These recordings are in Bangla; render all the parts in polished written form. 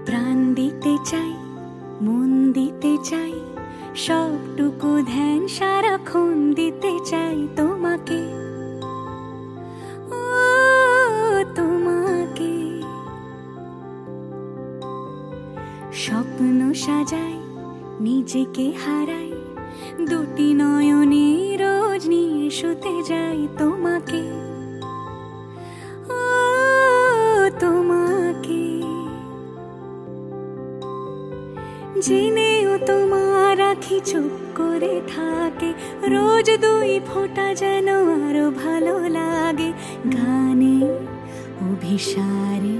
প্রাণ দিতে চাই, মন দিতে চাই, সবটুকু ধ্যান সারাক্ষণ দিতে চাই তোমাকে, ও তোমাকে। স্বপ্ন সাজাই, নিজেকে হারাই, দুটি নয়নে রোজ নিয়ে শুতে যাই তোমাকে, ও তোমাকে। জেনেও তোমার আখি চুপ করে থাকে, রোজ দুই ফোঁটা যেন আরো ভালো লাগে। গানে অভিসারে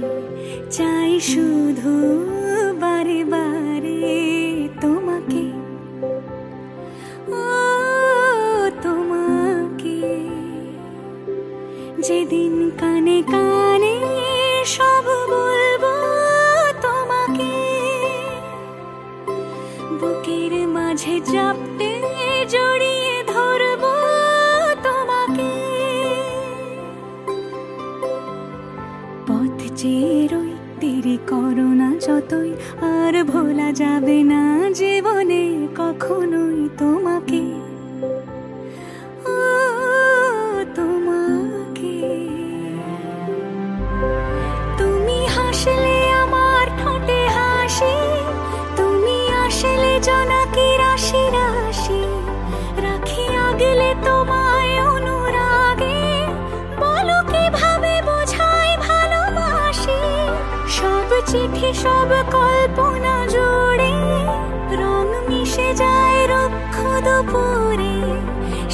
চাই শুধু বারে বারে তোমাকে, ও তোমাকে। যেদিন কানে কানে সব বলবো তোমাকে, বুকের মাঝে চাপতে জড়িয়ে ধরবো তোমাকে। পথ চেয়ে রই, দেরি করো না যতই, আর ভোলা যাবে না জীবনে কখনোই তোমাকে, ও তোমাকে। তুমি হাসলে আমার ঠোঁটে হাসি, তুমি আসলে জোনাকি রাশি রাশি, রাখি আগলে তোমায় অনুরাগে, বলো কিভাবে বোঝাই ভালোবাসি। সব চিঠি সব কল্পনা জুড়ে রং মিশে যায় রুক্ষ দুপুরে,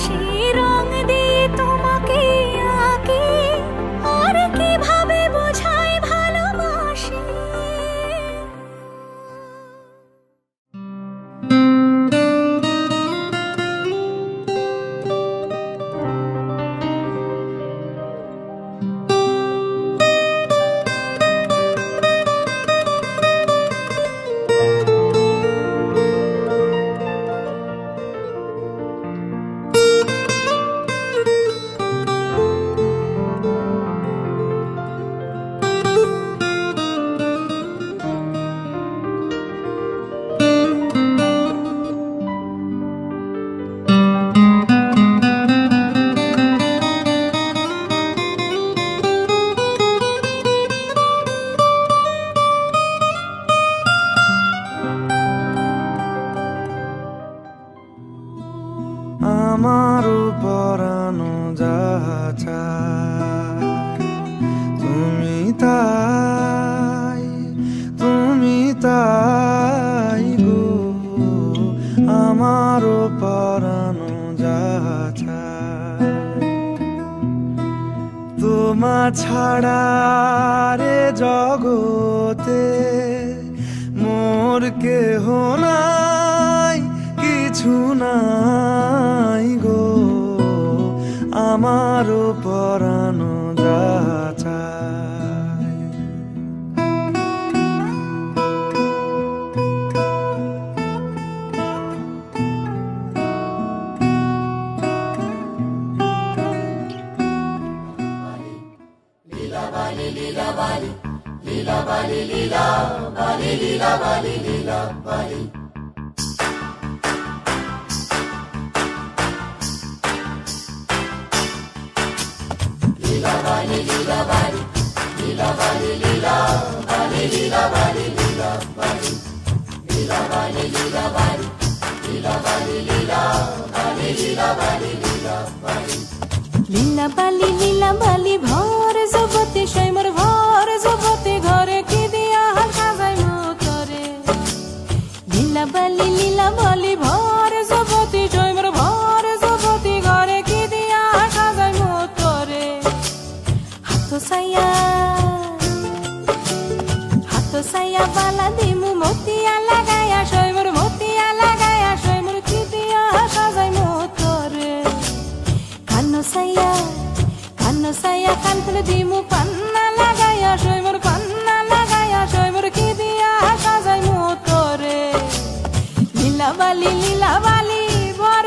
সেই রং দিয়ে তোমাকে আঁকি, আর কিভাবে বোঝাই ভালোবাসি। আমারও পরানো যাহা চায়, তুমি তাই, তুমি তাই গো। আমারও পরানো যাহা চায়, তোমা ছাড়া রে জগতে মোর কেহ নাই, কিছু নাই গো। আমারও পরানো যাহা চায়। লীলা বালি লীলা বালি, লীলা বালি লীলা বালি, লীলা বালি লীলা বালি। Lila Bali, Lila Bali, Lila Bali, Lila Bali, Lila Bali, Lila Bali, Lila Bali, Lila Bali, Lila Bali, Lila Bali, Lila Bali, Lila Bali. লীলা বালি লীলা বালি ভর জগতে সৈমর ভর জগতে ঘরে কি দিয়া সাজাই মতরে। লীলা বালি লীলা বালি ভর জগতে সৈমর ভর জগতে ঘরে কি দিয়া সাজাই মতরে। হাত সাইয়া বালি লীলা বালি ভর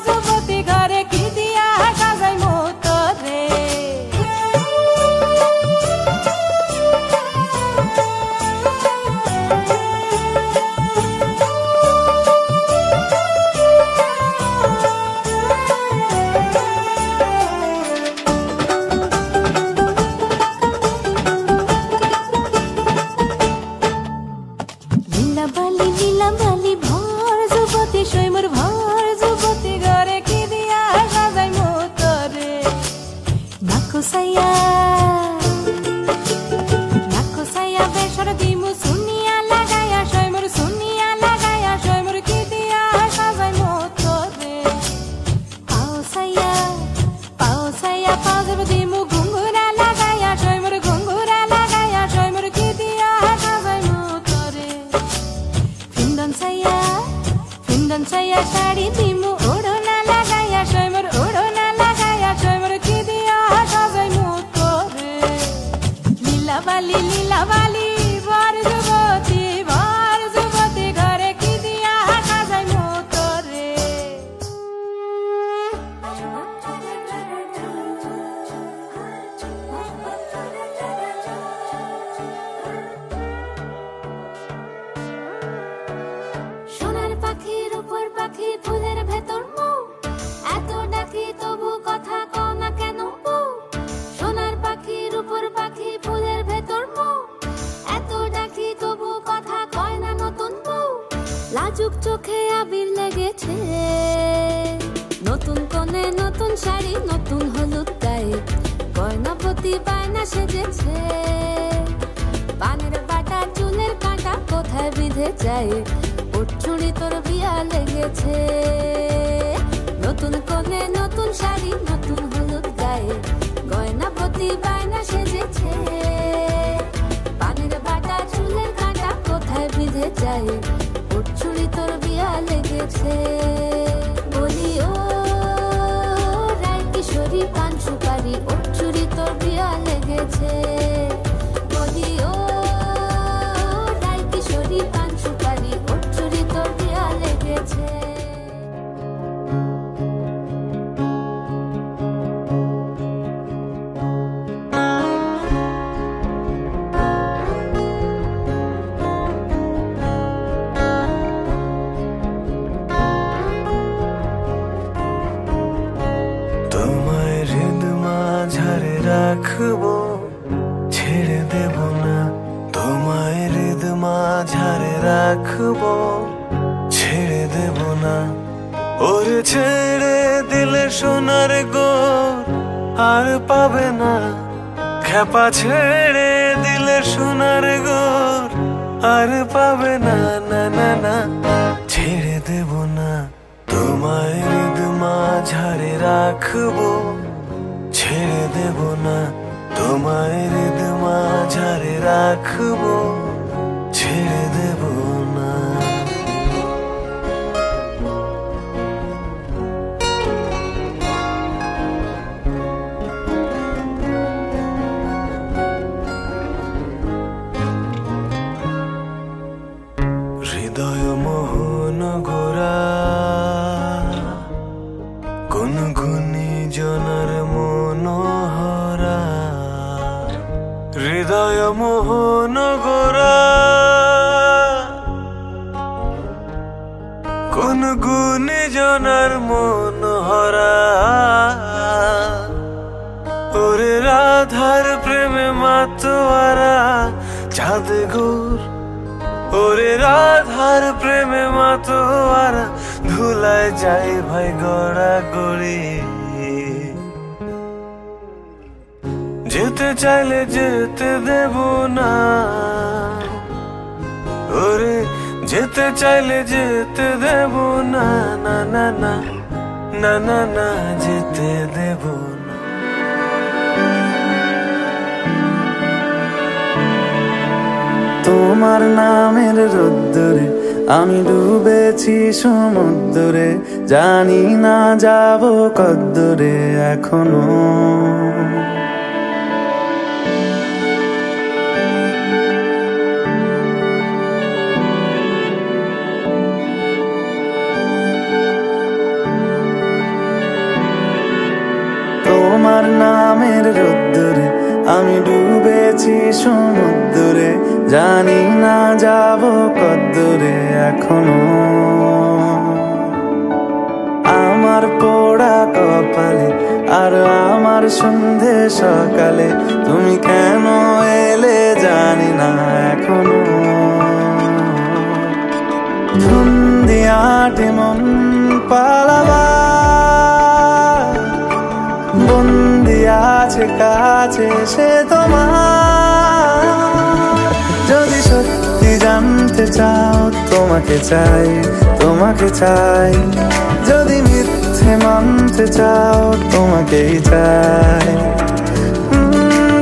যুবতী ঘরে কি দিয়া সাজাই মোতরে লীলা বালি ভর যুবতী সৈমর ভর যুবতী ঘরে কি দিয়া সাজাই মোতরে নাকসাইয়া বেসর দিমু সুনিয়া লাগায়া সৈমর কি দিয়া সাজাই মোতরে পাওসাইয়া পাও দেব দিমু ঘুঙ্গুরা লাগায়া সৈমর কি দিয়া সাজাই মোতরে ফিন্দন সাইয়া শাড়ি দিমু ওড়না লাগায়া সৈমর কি দিয়া সাজাই মোতরে লীলা বালি ভর যুবতী ঘরে কি দিয়া সাজাই মোতরে সোনার পাখির উপর পাখি ফুলের ভেতর মৌ এত ডাকি তবু কথা কও না কেন বউ সোনার পাখির উপর পাখি ফুলের ভেতর মৌ এত ডাকি তবু কথা কয় না নতুন বউ লাজুক চোখে আবির লেগেছে নতুন কোণে নতুন শাড়ি নতুন হলুদ গায়ে গয়নাপতি বায়না সেজেছে পানের বাটা চুলের কাঁটা কোথায় বিঁধে যায় চুড়ি তোর বিয়া লেগেছে নতুন কোণে নতুন শাড়ি নতুন হলুদ গায়ে গয়নাপতি বায়না সেজেছে পানের বাটা চুলের কাঁটা কোথায় বিঁধে যায় চুড়ি তোর বিয়া লেগেছে বলি ও রায় কিশোরী পান সুপারি চুড়ি তোর বিয়া লেগেছে বলি ও রায় কিশোরী পান সুপারি চুড়ি তোর বিয়া লেগেছে তোমায় হৃদ মাঝারে রাখবো ছেড়ে দেব না তোমায় হৃদ মাঝারে রাখবো ছেড়ে দেব না ওরে ছেড়ে দিলে সোনার গোর আর পাবে না খেপা ছেড়ে দিলে সোনার গোর আর পাবে না না না না ছেড়ে দেব না তোমায় হৃদ মাঝারে রাখবো ছেড়ে দেব না তোমায় হৃদ মাঝারে রাখবো ছেড়ে দেব না হৃদয় মোহন গোরা কোন গুণী জনার মনোহরা হৃদয় মোহন গোরা কোন গুণী জনার মনোহরা ওরে রাধার প্রেমে মাতোয়ারা চাঁদ গোর ওরে রাধার প্রেমে মাতোয়ারা ধুলায় যাই ভাই গড়া গড়ি যেতে চাইলে যেতে দেব না ওরে যেতে চাইলে যেতে দেব না না না না না না না যেতে দেব না তোমার নামের রোদ্দুরে আমি ডুবেছি সমুদ্রে জানি না যাব কদ্দুরে এখনো আমের রোদ্দুরে আমি ডুবেছি সমুদ্রে, জানি না যাব কদ্দুরে এখনো। আমার পোড়া কপালে আর আমার সন্ধে সকালে তুমি কেন এলে জানি না এখনো। ধুন্দি আটে মন পালাবার, বন্দি আছে কাছে সে তোমার। যদি সত্যি জানতে চাও তোমাকে চাই, তোমাকে চাই। যদি মিথ্যে মানতে চাও তোমাকেই চাই।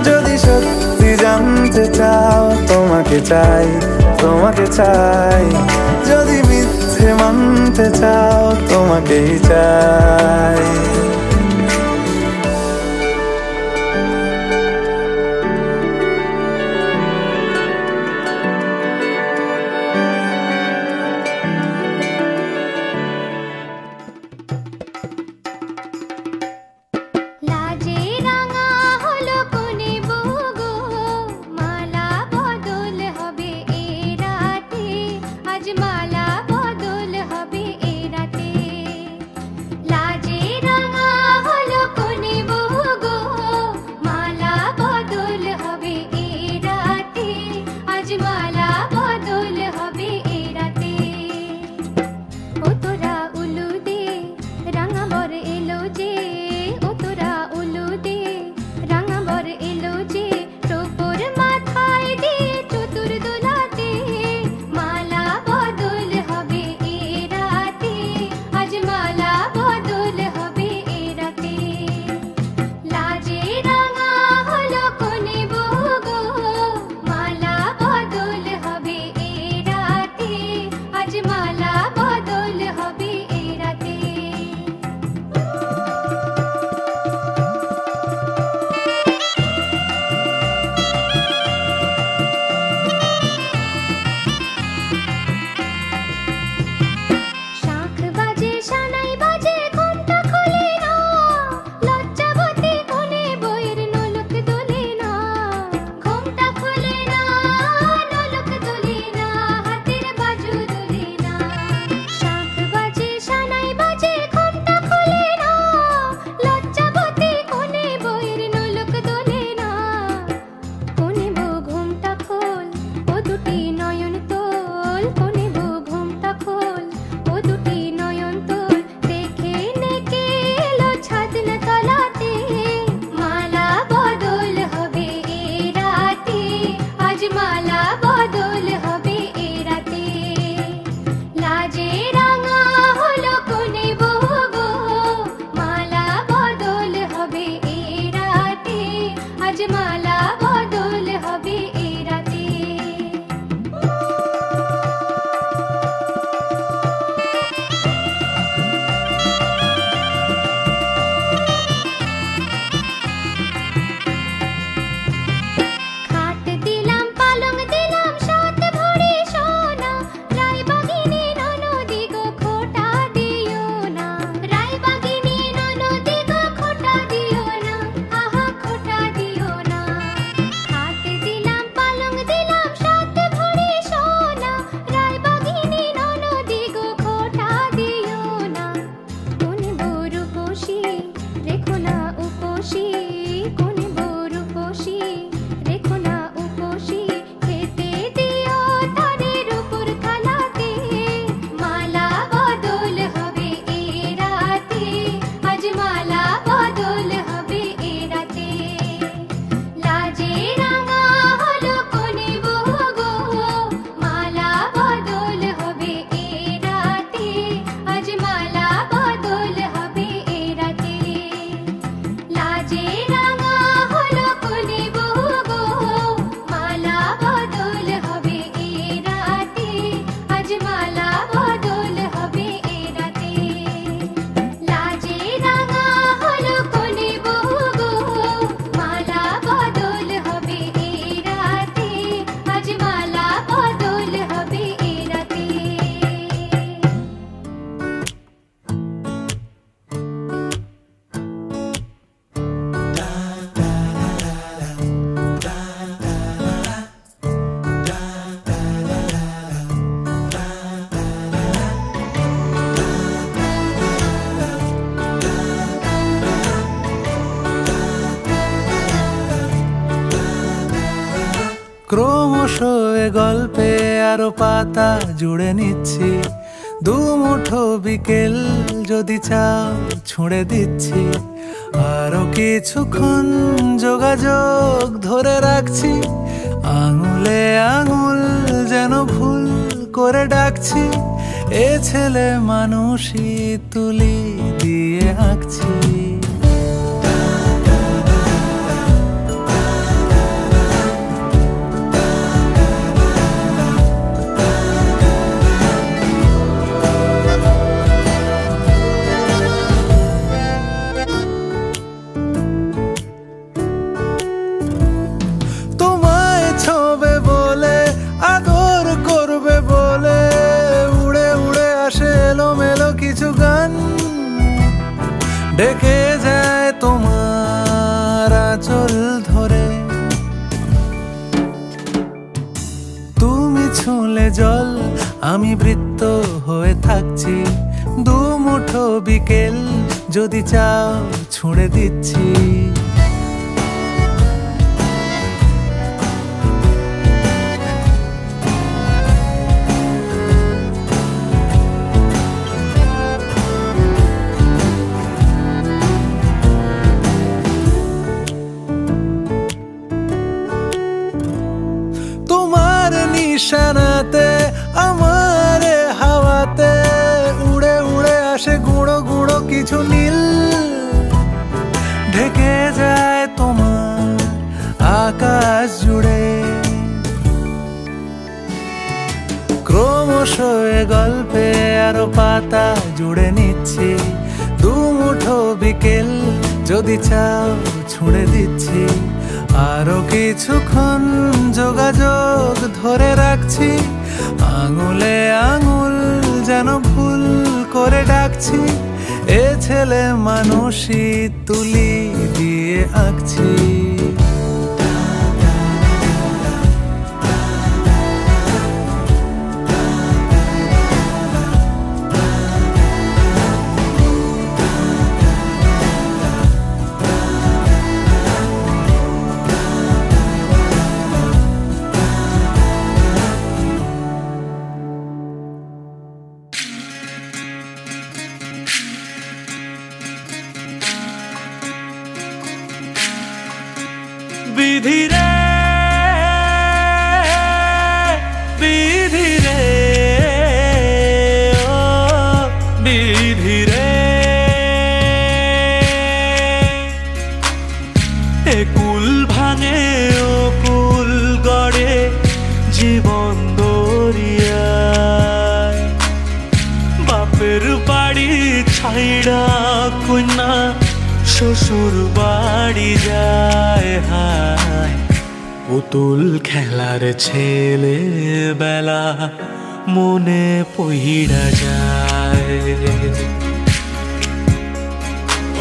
যদি সত্যি জানতে চাও তোমাকে চাই, তোমাকে চাই। যদি মিথ্যে মানতে চাও তোমাকেই চাই। মালা বদল হবে। এ গল্পে আরো পাতা জুড়ে নিচ্ছি, দুমুঠো বিকেল যদি চাও ছুঁড়ে দিচ্ছি। আরো কিছুক্ষণ যোগাযোগ ধরে রাখছি, আঙুলে আঙুল যেন ভুল করে ডাকছি। এ ছেলে মানুষই তুলি দিয়ে আঁকছি। ডেকে যায় তোমার আঁচল ধরে, তুমি ছুঁলে জল আমি বৃত্ত হয়ে থাকছি। দুমুঠো বিকেল যদি চাও ছুঁড়ে দিচ্ছি। নিশানাতে আমার হাওয়াতে উড়ে উড়ে আসে গুঁড়ো গুঁড়ো কিছু নীল, ঢেকে যায় তোমার আকাশ জুড়ে। ক্রমশ এ গল্পে আরো পাতা জুড়ে নিচ্ছি, দুমুঠো বিকেল যদি চাও ছুঁড়ে দিচ্ছি। আরো কিছুক্ষণ যোগাযোগ ধরে রাখছি, আঙুলে আঙুল যেন ভুল করে ডাকছি। এ ছেলে মানুষই তুলি দিয়ে আঁকছি। বিধি রে বিধি রে ও বিধি রে, এ কুল ভাঙে ও কুল গড়ে জীবন দরিয়ায়। বাপের বাড়ি ছাইড়া কন্যা শ্বশুর বাড়ি যায়, হায় পুতুল খেলার ছেলে বেলা মনে পইড়া যায়।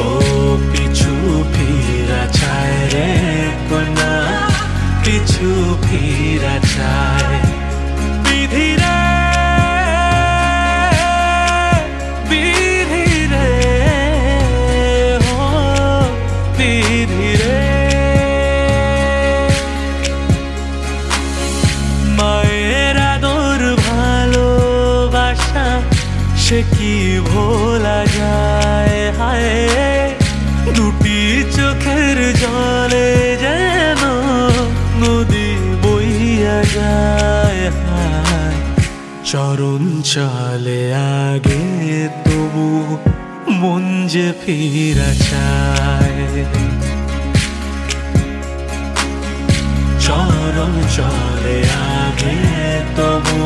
ও পিছু ফিরা চায় রে কন্যা, পিছু ফিরা চায়। বিধি রে বিধি রে বিধি রে, মায়ের আদর ভালোবাসা সে কি ভোলা যায়। হায় দুটি চোখের জলে যেন নদী বইয়া যায়। হায় চরণ চলে আগে তবু মন যে ফিরা চায়। চরণ চলে আগে তবু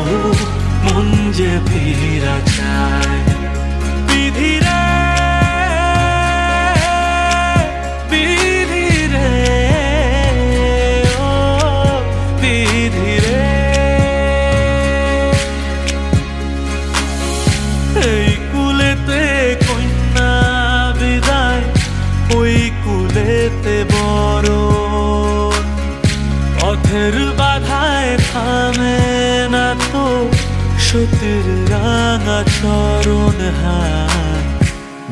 মন যে ফিরা চায়। বিধি রে বিধি রে ও বিধি রে, এই কুলেতে কন্যা বিদায়, ওই কুলেতে বড় পথের বাধায় থামে না তো সতীর রাঙা চরণ। হায়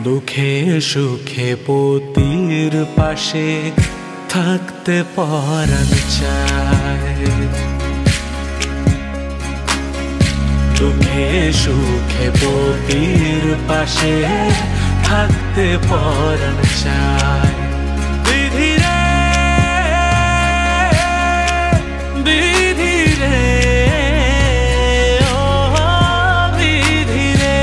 দুঃখে সুখে পতির পাশে থাকতে পরাণ চায়। দুঃখে সুখে পতির পাশে থাকতে পরাণ চায়। বিধি রে বিধি রে ও বিধি রে।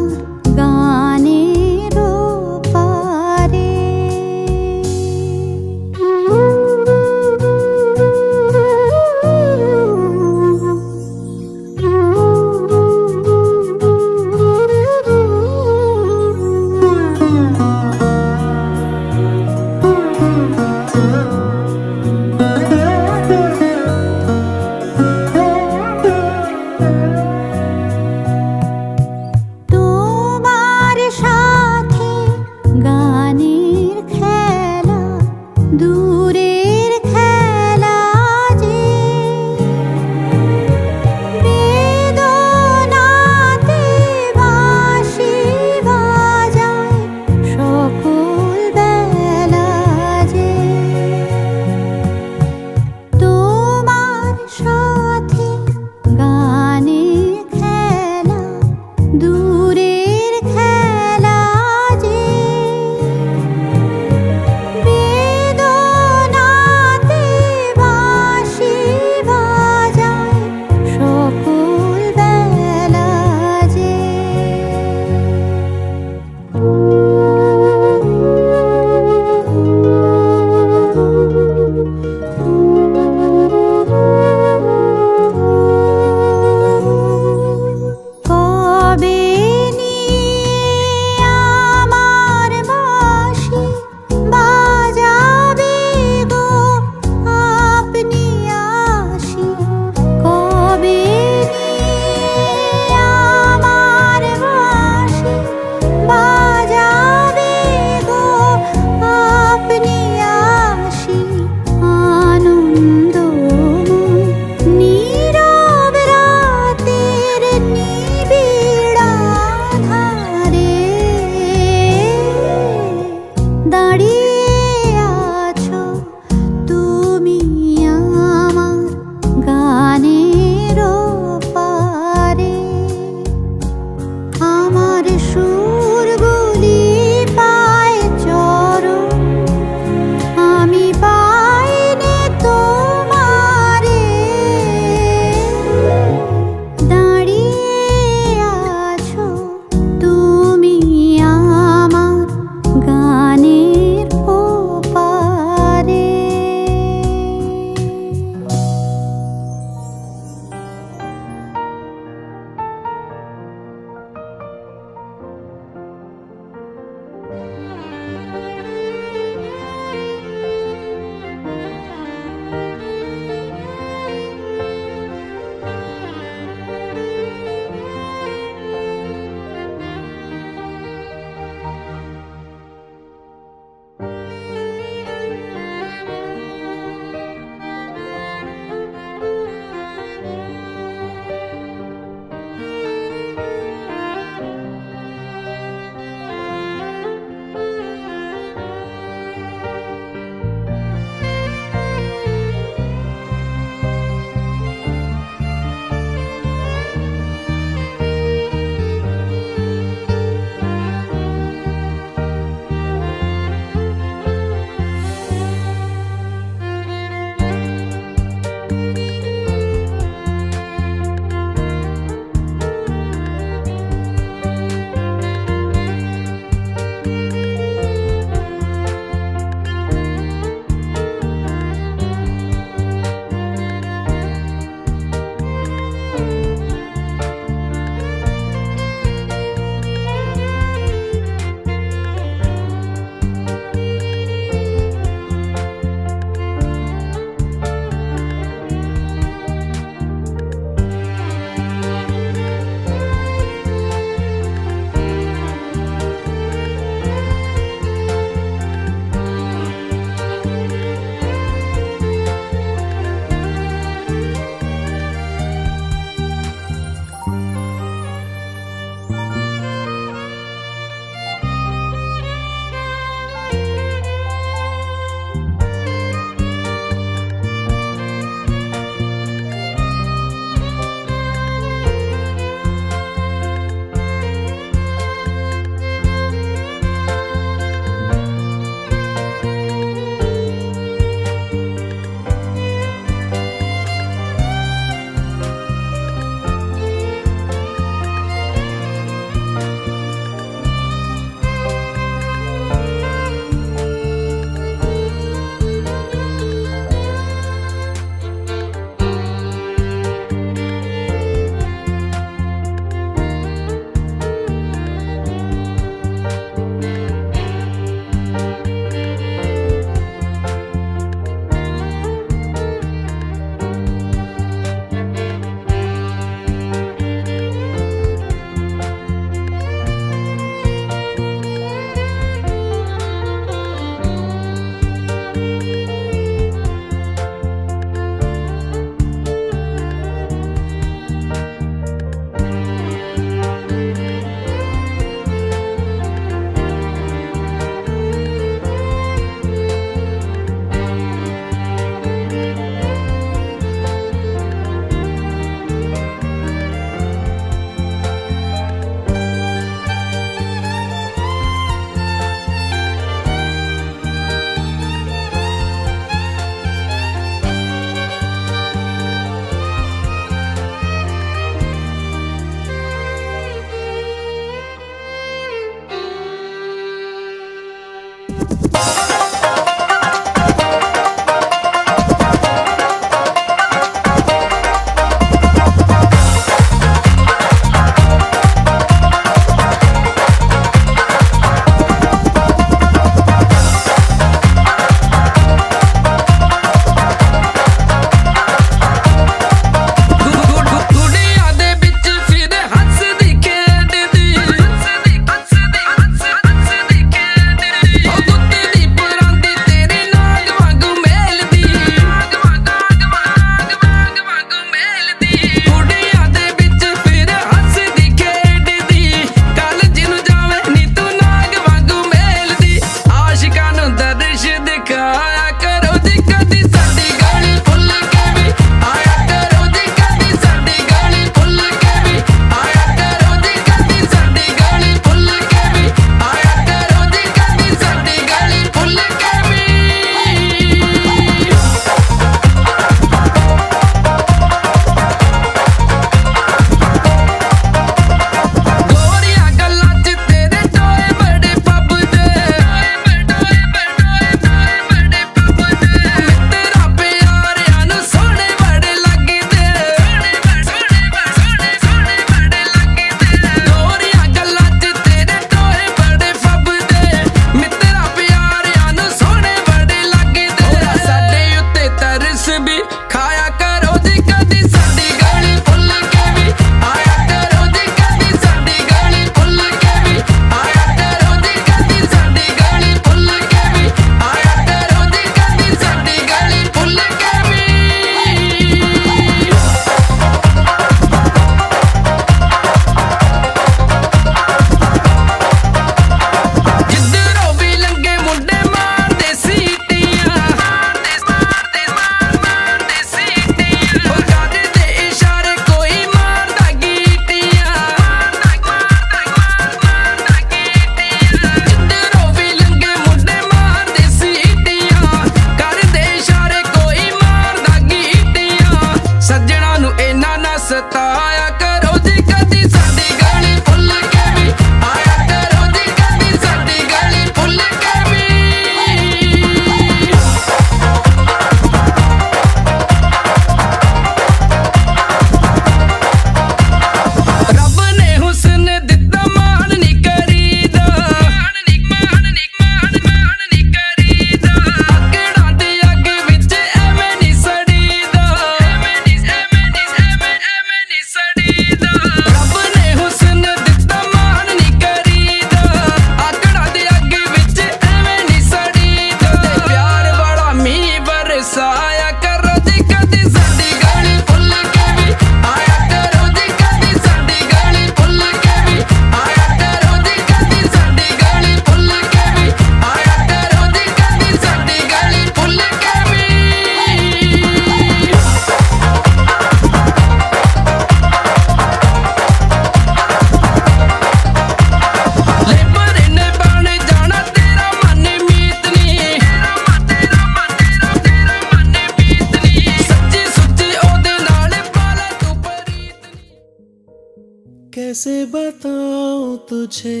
कैसे बताऊं तुझे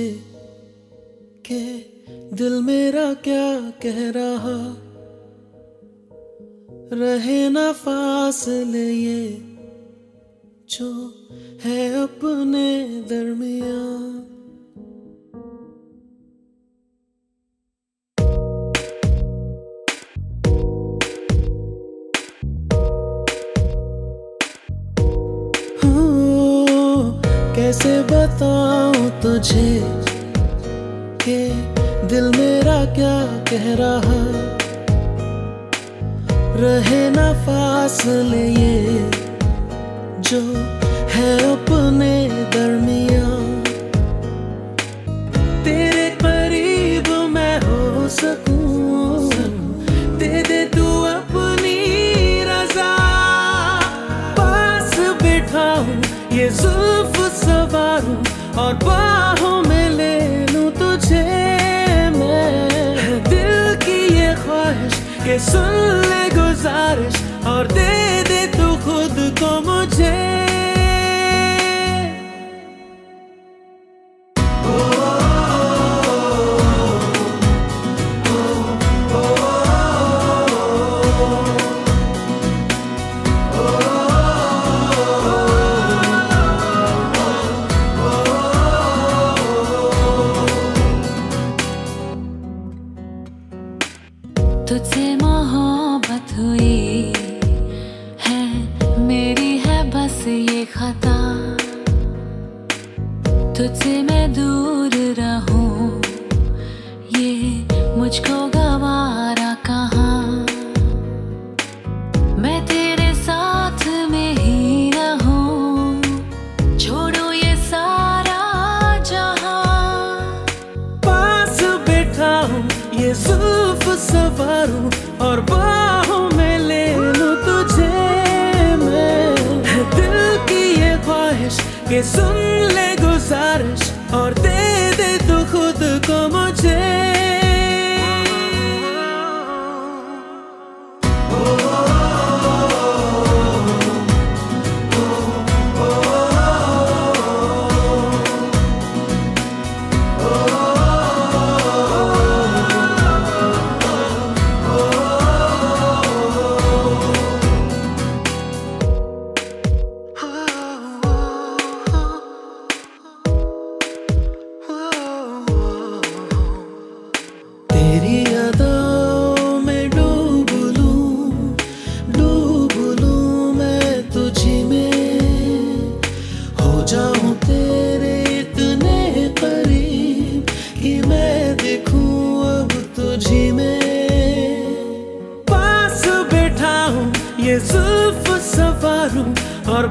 कि दिल मेरा क्या कह रहा, रहे ना फासले ये जो है अपने दरमियां। कैसे बताऊं तुझे कि दिल मेरा क्या कह रहा, रहे ना फासले ये जो है अपने दरमियां। तेरे करीब मैं हो सकूं, दे दे तू अपनी रजा, पास बिठाऊं ये जुल्फ सवारूं और बाहों में ले लूं तुझे मैं। दिल की ये ख्वाहिश कि सुन ले गुजारिश और दे दे तू खुद को मुझे। तुझसे मोहब्बत हुई है, मेरी है बस ये खता, तुझसे मैं दूर रहूं ये मुझको गवारा कहाँ। मैं तेरे साथ में ही रहूं, छोड़ो ये सारा जहां, पास बैठाऊं ये जुल्फ सवारूं और बाहों में ले लूं तुझे मैं। दिल की ये ख्वाहिश कि सुन ले गुजारिश और दे दे तू खुद को मुझे। तेरी यादों में डूब लूं मैं तुझी में, हो जाऊं तेरे इतने करीब कि मैं देखूं अब तुझी में। पास बैठाऊं ये जुल्फ सवारूं और